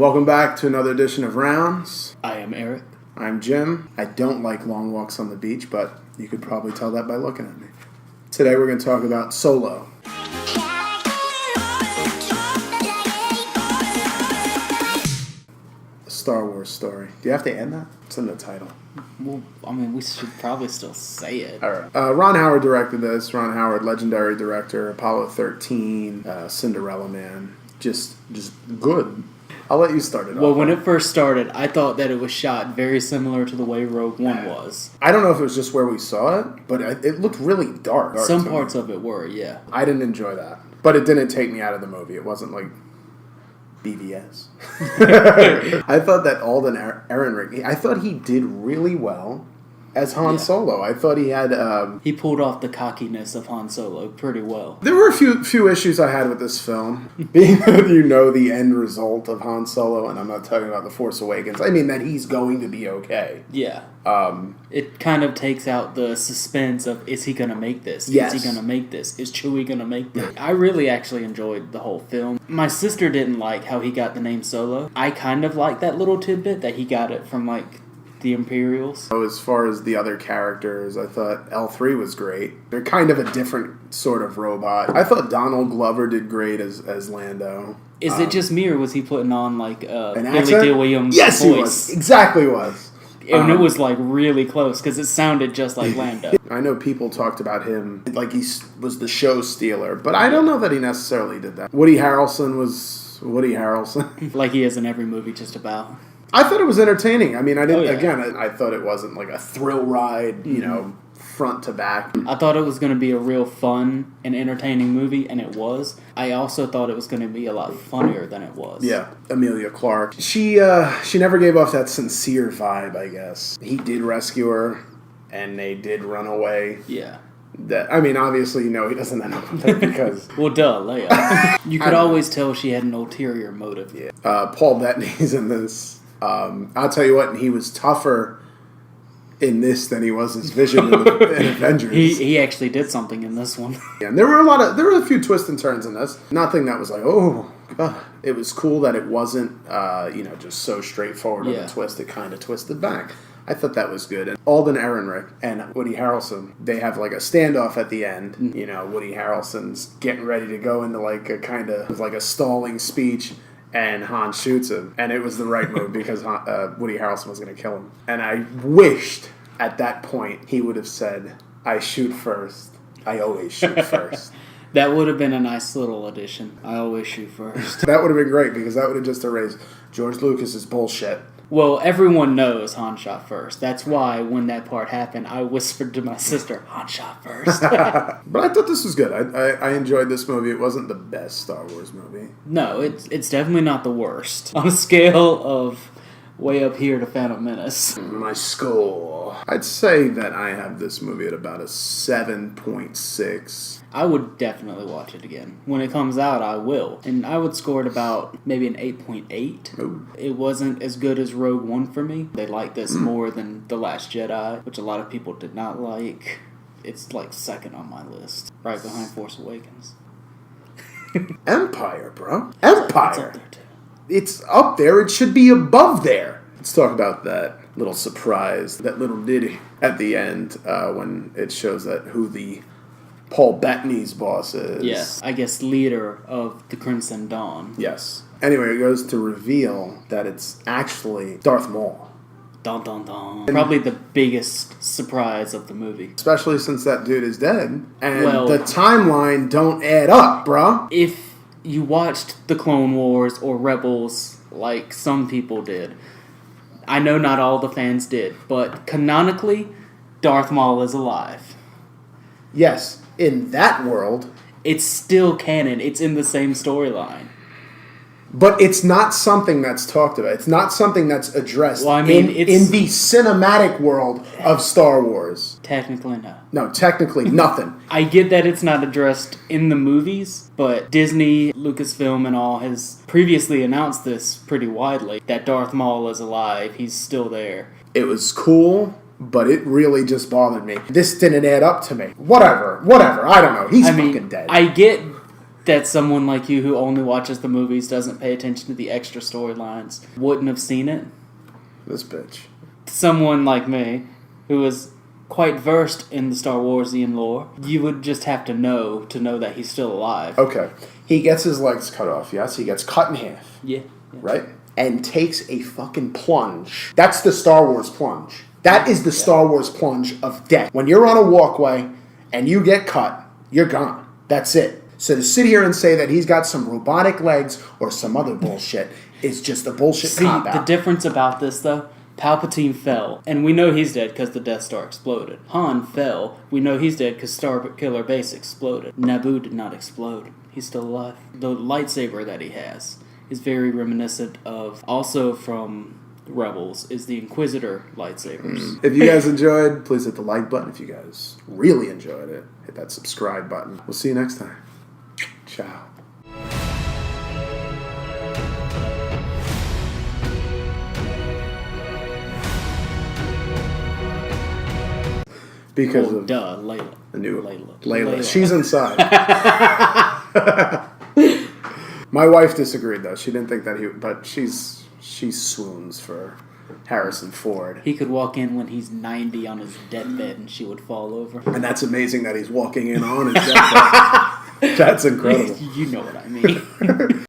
Welcome back to another edition of Rounds. I am Eric. I'm Jim. I don't like long walks on the beach, but you could probably tell that by looking at me. Today we're going to talk about Solo. A Star Wars story. Do you have to add that? It's in the title. Well, I mean, we should probably still say it. All right. Ron Howard directed this. Ron Howard, legendary director, Apollo 13, Cinderella Man. Just good. I'll let you start it off. Well, when it first started, I thought that it was shot very similar to the way Rogue One was. I don't know if it was just where we saw it, but it looked really dark. Some parts of it were, yeah. I didn't enjoy that. But it didn't take me out of the movie. It wasn't like BVS. I thought that Alden Ehrenreich, I thought he did really well as Han Solo. I thought he had... he pulled off the cockiness of Han Solo pretty well. There were a few issues I had with this film. Being that you know the end result of Han Solo, and I'm not talking about The Force Awakens, I mean that he's going to be okay. Yeah. It kind of takes out the suspense of, is he going to make this? Yes. Is he going to make this? Is Chewie going to make this? I really actually enjoyed the whole film. My sister didn't like how he got the name Solo. I kind of like that little tidbit that he got it from, like, the Imperials. So as far as the other characters, I thought L3 was great. They're kind of a different sort of robot. I thought Donald Glover did great as Lando. Is it just me, or was he putting on, like, an Billy accent? D. Williams' Yes, voice? he was. Exactly was. And it was, like, really close, because it sounded just like Lando. I know people talked about him like he was the show stealer, but I don't know that he necessarily did that. Woody Harrelson was Woody Harrelson. Like he is in every movie, just about. I thought it was entertaining. I mean, I didn't. Oh, yeah. Again, I thought it wasn't like a thrill ride, you know, front to back. I thought it was going to be a real fun and entertaining movie, and it was. I also thought it was going to be a lot funnier than it was. Yeah, Emilia Clarke. She never gave off that sincere vibe, I guess. He did rescue her, and they did run away. Yeah. That, I mean, obviously, you know, he doesn't end up with her because... Well, duh, Leia. You could always tell she had an ulterior motive. Yeah. Paul Bettany's in this. I'll tell you what, he was tougher in this than he was as Vision in Avengers. He actually did something in this one. Yeah, and there were a few twists and turns in this. Nothing that was like, oh, God. It was cool that it wasn't, just so straightforward of a twist. It kind of twisted back. I thought that was good. And Alden Ehrenreich and Woody Harrelson, they have like a standoff at the end. Mm-hmm. You know, Woody Harrelson's getting ready to go into like a kind of like a stalling speech. And Han shoots him. And it was the right move because Woody Harrelson was going to kill him. And I wished at that point he would have said, I shoot first. I always shoot first. That would have been a nice little addition. I always shoot first. That would have been great because that would have just erased George Lucas's bullshit. Well, everyone knows Han shot first. That's why when that part happened, I whispered to my sister, Han shot first. But I thought this was good. I enjoyed this movie. It wasn't the best Star Wars movie. No, it's definitely not the worst. On a scale of way up here to Phantom Menace. My score. I'd say that I have this movie at about a 7.6. I would definitely watch it again. When it comes out, I will. And I would score it about maybe an 8.8. Ooh. It wasn't as good as Rogue One for me. They liked this more than The Last Jedi, which a lot of people did not like. It's like second on my list, right behind Force Awakens. Empire, bro. Empire. It's up there too. It's up there. It should be above there. Let's talk about that little surprise, that little ditty at the end when it shows that who the Paul Bettany's boss is. Yes, I guess leader of the Crimson Dawn. Yes. Anyway, it goes to reveal that it's actually Darth Maul. Dun dun dun. Probably the biggest surprise of the movie. Especially since that dude is dead. And Well, the timeline don't add up, bruh. If you watched the Clone Wars or Rebels like some people did, I know not all the fans did, but canonically, Darth Maul is alive. Yes, in that world. It's still canon. It's in the same storyline. But it's not something that's talked about. It's not something that's addressed Well, I mean, in the cinematic world of Star Wars. Technically, no. No, technically nothing. I get that it's not addressed in the movies, but Disney, Lucasfilm, and all has previously announced this pretty widely, that Darth Maul is alive. He's still there. It was cool, but it really just bothered me. This didn't add up to me. Whatever. I don't know. He's fucking dead. I get that someone like you who only watches the movies, doesn't pay attention to the extra storylines, wouldn't have seen it. This bitch. Someone like me, who is quite versed in the Star Warsian lore, you would just have to know that he's still alive. Okay. He gets his legs cut off, yes? He gets cut in half. Yeah. Right? And takes a fucking plunge. That's the Star Wars plunge. That is the Star Wars plunge of death. When you're on a walkway and you get cut, you're gone. That's it. So to sit here and say that he's got some robotic legs or some other bullshit is just a bullshit cop-out. The difference about this, though, Palpatine fell, and we know he's dead because the Death Star exploded. Han fell. We know he's dead because Starkiller Base exploded. Naboo did not explode. He's still alive. The lightsaber that he has is very reminiscent of, also from Rebels, is the Inquisitor lightsabers. If you guys enjoyed, please hit the like button. If you guys really enjoyed it, hit that subscribe button. We'll see you next time. Ciao. Because of Layla. The new Layla. Layla. She's inside. My wife disagreed though. She didn't think that but she swoons for Harrison Ford. He could walk in when he's 90 on his deathbed and she would fall over. And that's amazing that he's walking in on his deathbed. That's incredible. You know what I mean.